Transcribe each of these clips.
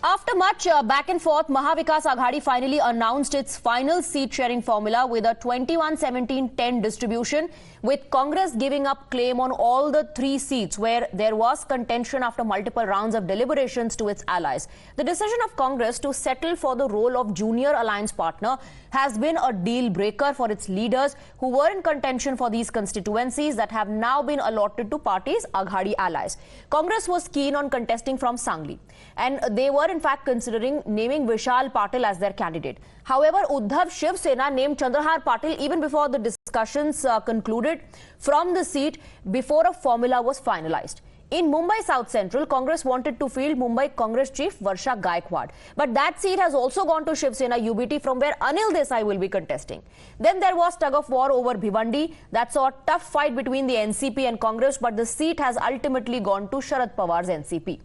After much back and forth, Mahavikas Aghadi finally announced its final seat-sharing formula with a 21-17-10 distribution, with Congress giving up claim on all the 3 seats where there was contention after multiple rounds of deliberations to its allies. The decision of Congress to settle for the role of junior alliance partner has been a deal breaker for its leaders who were in contention for these constituencies that have now been allotted to parties' Aghadi allies. Congress was keen on contesting from Sangli, and they were in fact considering naming Vishal Patil as their candidate. However, Uddhav Shiv Sena named Chandrahar Patil even before the discussions concluded from the seat before a formula was finalized. In Mumbai South Central, Congress wanted to field Mumbai Congress chief Varsha Gaikwad. But that seat has also gone to Shiv Sena UBT, from where Anil Desai will be contesting. Then there was tug of war over Bhivandi. That saw a tough fight between the NCP and Congress, but the seat has ultimately gone to Sharad Pawar's NCP.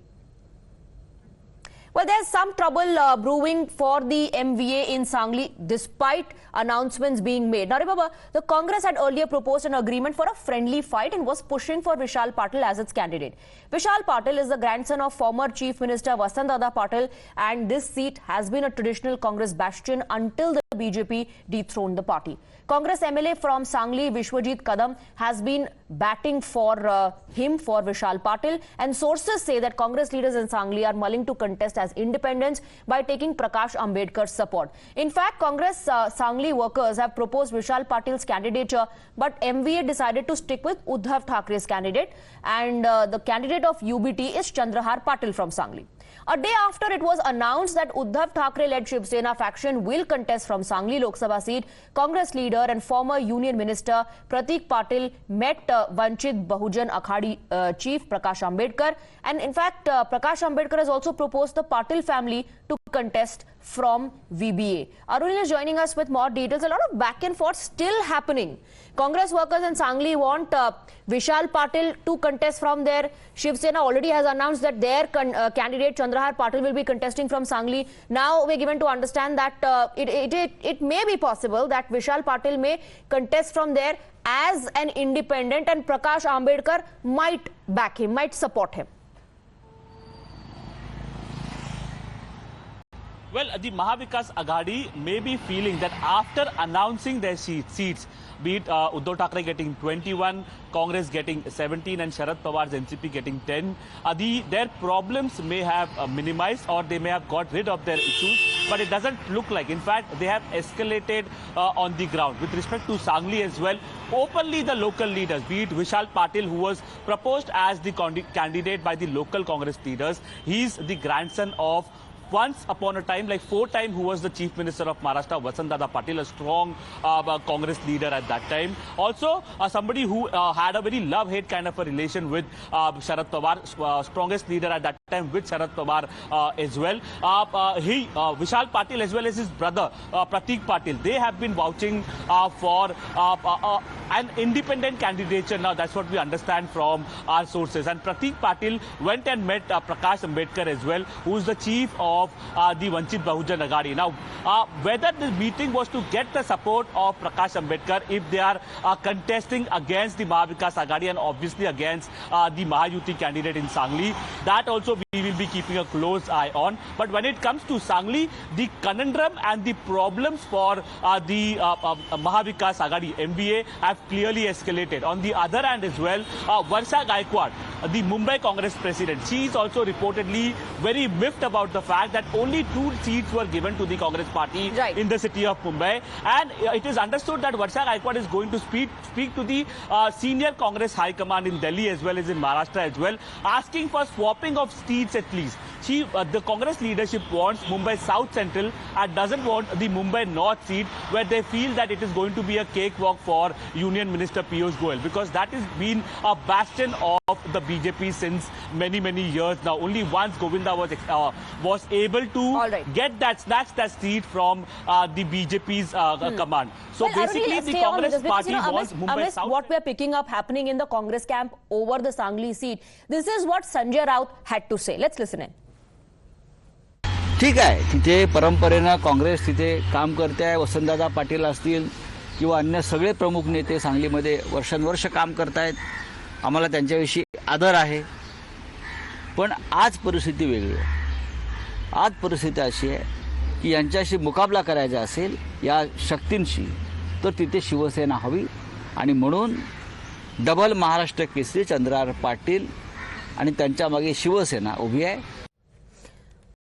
Well, there's some trouble brewing for the MVA in Sangli despite announcements being made. Now remember, the Congress had earlier proposed an agreement for a friendly fight and was pushing for Vishal Patil as its candidate. Vishal Patil is the grandson of former Chief Minister Vasant Patil, and this seat has been a traditional Congress bastion until the BJP dethroned the party. Congress MLA from Sangli, Vishwajit Kadam, has been batting for for Vishal Patil, and sources say that Congress leaders in Sangli are mulling to contest as independents by taking Prakash Ambedkar's support. In fact, Congress Sangli workers have proposed Vishal Patil's candidature, but MVA decided to stick with Uddhav Thackeray's candidate, and the candidate of UBT is Chandrahar Patil from Sangli. A day after it was announced that Uddhav Thackeray-led Shiv Sena faction will contest from Sangli Lok Sabha seat, Congress leader and former Union Minister Pratik Patil met Vanchit Bahujan Aghadi chief Prakash Ambedkar, and in fact Prakash Ambedkar has also proposed the Patil family to contest from VBA. Arun is joining us with more details. A lot of back and forth still happening. Congress workers in Sangli want Vishal Patil to contest from there. Shiv Sena already has announced that their candidate Chandrahar Patil will be contesting from Sangli. Now we're given to understand that it may be possible that Vishal Patil may contest from there as an independent, and Prakash Ambedkar might back him, might support him. Well, the Mahavikas Aghadi may be feeling that after announcing their seats, be it Uddhav Thackeray getting 21, Congress getting 17 and Sharad Pawar's NCP getting 10, their problems may have minimized, or they may have got rid of their issues, but it doesn't look like. In fact, they have escalated on the ground. With respect to Sangli as well, openly the local leaders, be it Vishal Patil, who was proposed as the candidate by the local Congress leaders, he's the grandson of once upon a time, like 4 times, who was the Chief Minister of Maharashtra, Vasant Patil, a strong Congress leader at that time. Also, somebody who had a very love-hate kind of a relation with Sharad Pawar, strongest leader at that time with Sharad Pawar as well. Vishal Patil, as well as his brother Pratik Patil, they have been vouching for an independent candidature. Now, that's what we understand from our sources. And Pratik Patil went and met Prakash Ambedkar as well, who is the chief of the Vanchit Bahujan Aghadi. Now, whether the meeting was to get the support of Prakash Ambedkar if they are contesting against the Mahavikas Aghadi and obviously against the Mahayuti candidate in Sangli, that also we will be keeping a close eye on. But when it comes to Sangli, the conundrum and the problems for the Mahavikas Aghadi, MVA, have clearly escalated. On the other hand as well, Varsha Gaikwad, the Mumbai Congress president, she is also reportedly very miffed about the fact that only 2 seats were given to the Congress party in the city of Mumbai. And it is understood that Varsha Gaikwad is going to speak to the senior Congress High Command in Delhi as well as in Maharashtra as well, asking for swapping of seats at least. The Congress leadership wants Mumbai South Central and doesn't want the Mumbai North seat, where they feel that it is going to be a cakewalk for Union Minister Piyush Goyal, because that has been a bastion of the BJP since many years now. Only once Govinda was able to snatch that seat from the BJP's command. So well, basically, the Congress party wants Mumbai South. What we are picking up happening in the Congress camp over the Sangli seat, this is what Sanjay Raut had to say. Let's listen in. ठीक आहे, तिथे परंपरेनं काँग्रेस तिथे काम करते आहे. वसंतदादा पाटील असतील किंवा अन्य सगळे प्रमुख नेते सांगलीमध्ये वर्षानुवर्ष काम करतायत. आम्हाला त्यांच्याविषयी आदर आहे. पण आज परिस्थिती वेगळी आहे. आज परिस्थिती अशी आहे की यांच्याशी मुकाबला करायचा असेल या शक्तींशी तर तिथे शिवसेना हवी आणि म्हणून डबल महाराष्ट्र केसरी चंद्रहार पाटील आणि त्यांच्या मागे शिवसेना उभी आहे.